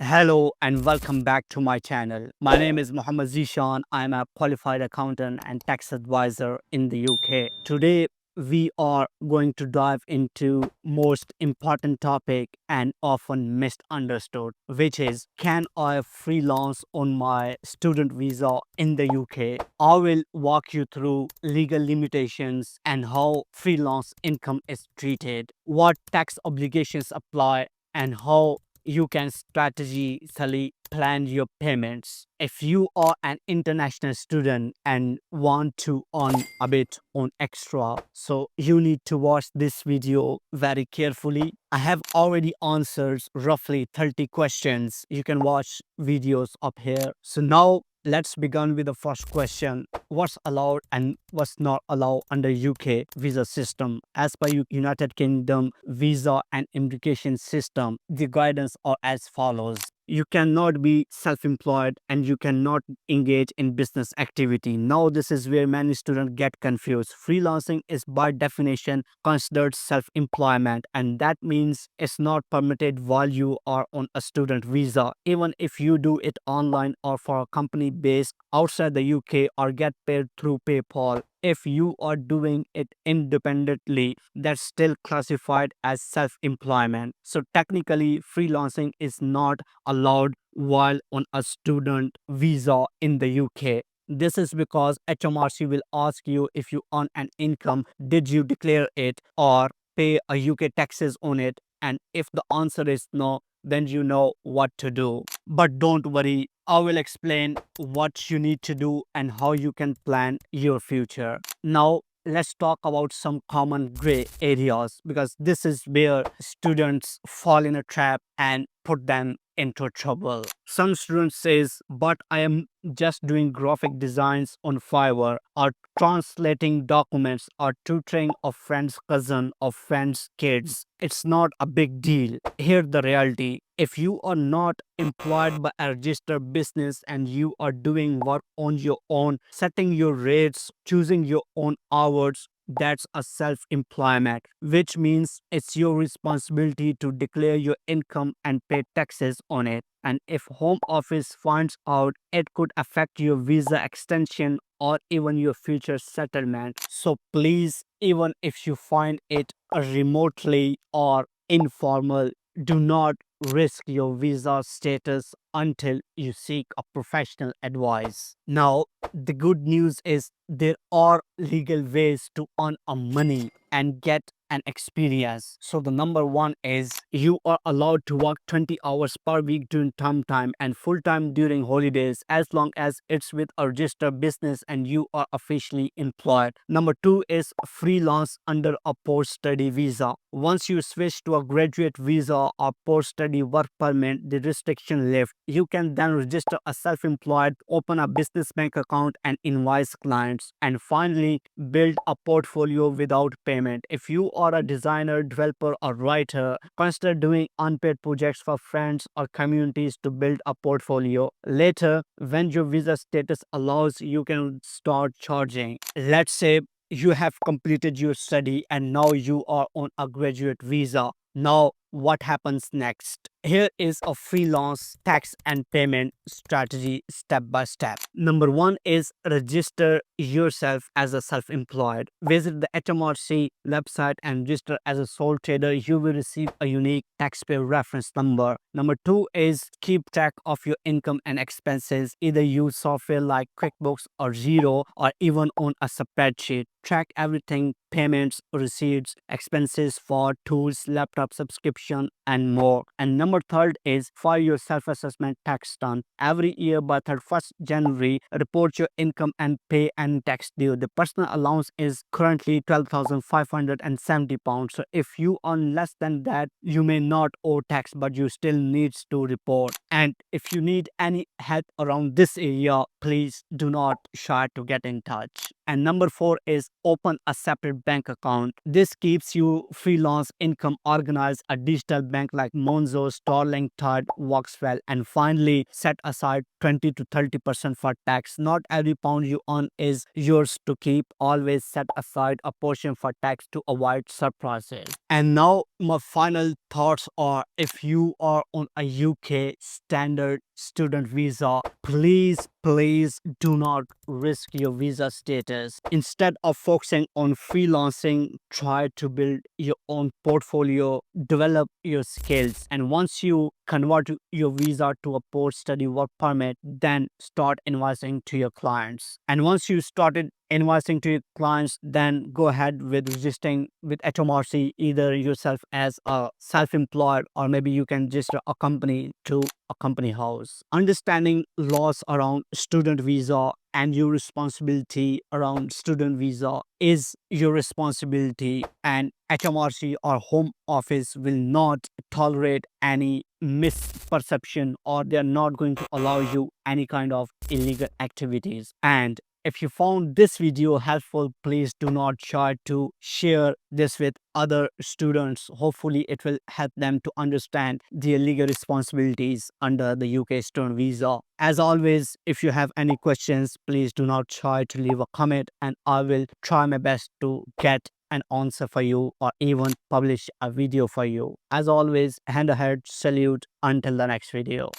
Hello and welcome back to my channel. My name is Mohammed Zishan. I am a qualified accountant and tax advisor in the UK. Today we are going to dive into most important topic and often misunderstood, which is, can I freelance on my student visa in the UK? I will walk you through legal limitations and how freelance income is treated, what tax obligations apply, and how you can strategically plan your payments. If you are an international student and want to earn a bit on extra, so you need to watch this video very carefully. I have already answered roughly 30 questions. You can watch videos up here. So now let's begin with the first question. What's allowed and what's not allowed under UK visa system? As per United Kingdom visa and immigration system, the guidance are as follows. You cannot be self-employed and you cannot engage in business activity. Now this is where many students get confused. Freelancing is by definition considered self-employment, and that means it's not permitted while you are on a student visa, even if you do it online or for a company based outside the UK or get paid through PayPal. If you are doing it independently, that's still classified as self-employment. So technically, freelancing is not allowed while on a student visa in the UK. This is because HMRC will ask you if you earn an income, did you declare it or pay a UK taxes on it? And if the answer is no, then you know what to do. But don't worry, I will explain what you need to do and how you can plan your future. Now, let's talk about some common gray areas, because this is where students fall in a trap and put them into trouble. Some students says, but I am just doing graphic designs on Fiverr, or translating documents, or tutoring a friend's cousin or friend's kids. It's not a big deal. Here's the reality. If you are not employed by a registered business and you are doing work on your own, setting your rates, choosing your own hours, that's a self-employment, which means it's your responsibility to declare your income and pay taxes on it. And if Home Office finds out, it could affect your visa extension or even your future settlement. So please, even if you find it remotely or informal, do not risk your visa status until you seek a professional advice. Now, the good news is there are legal ways to earn a money and get an experience. So the number one is, you are allowed to work 20 hours per week during term time and full time during holidays, as long as it's with a registered business and you are officially employed. Number two is freelance under a post-study visa. Once you switch to a graduate visa or post-study work permit, the restriction lift. You can then register as self-employed, open a business bank account and invoice clients. And finally, build a portfolio without payment. If you are a designer, developer or writer, consider doing unpaid projects for friends or communities to build a portfolio. Later, when your visa status allows, you can start charging. Let's say you have completed your study and now you are on a graduate visa. Now, what happens next? Here is a freelance tax and payment strategy step by step. Number one is register yourself as a self-employed. Visit the HMRC website and register as a sole trader. You will receive a unique taxpayer reference number. Number two is keep track of your income and expenses. Either use software like QuickBooks or Xero, or even on a spreadsheet. Track everything: payments, receipts, expenses for tools, laptop subscription, and more. And number third is file your self-assessment tax return. Every year by 31st January, report your income and pay and tax due. The personal allowance is currently £12,570. So if you earn less than that, you may not owe tax, but you still needs to report. And if you need any help around this area, please do not shy to get in touch. And number four is open a separate bank account. This keeps you freelance income organized. A digital bank like Monzo, Starling, Tide works well. And finally, set aside 20 to 30% for tax. Not every pound you earn is yours to keep. Always set aside a portion for tax to avoid surprises. And now my final thoughts are, if you are on a UK standard student visa, please do not risk your visa status. Instead of focusing on freelancing, try to build your own portfolio, develop your skills, and once you convert your visa to a post-study work permit, then start invoicing to your clients. And once you started invoicing to your clients, then go ahead with registering with HMRC, either yourself as a self-employed, or maybe you can register a company to a company house. Understanding laws around student visa and your responsibility around student visa is your responsibility, and HMRC or Home Office will not tolerate any misperception, or they are not going to allow you any kind of illegal activities. And if you found this video helpful, please do not try to share this with other students. Hopefully, it will help them to understand the legal responsibilities under the UK student visa. As always, if you have any questions, please do not try to leave a comment, and I will try my best to get an answer for you, or even publish a video for you. As always, hand ahead, salute, until the next video.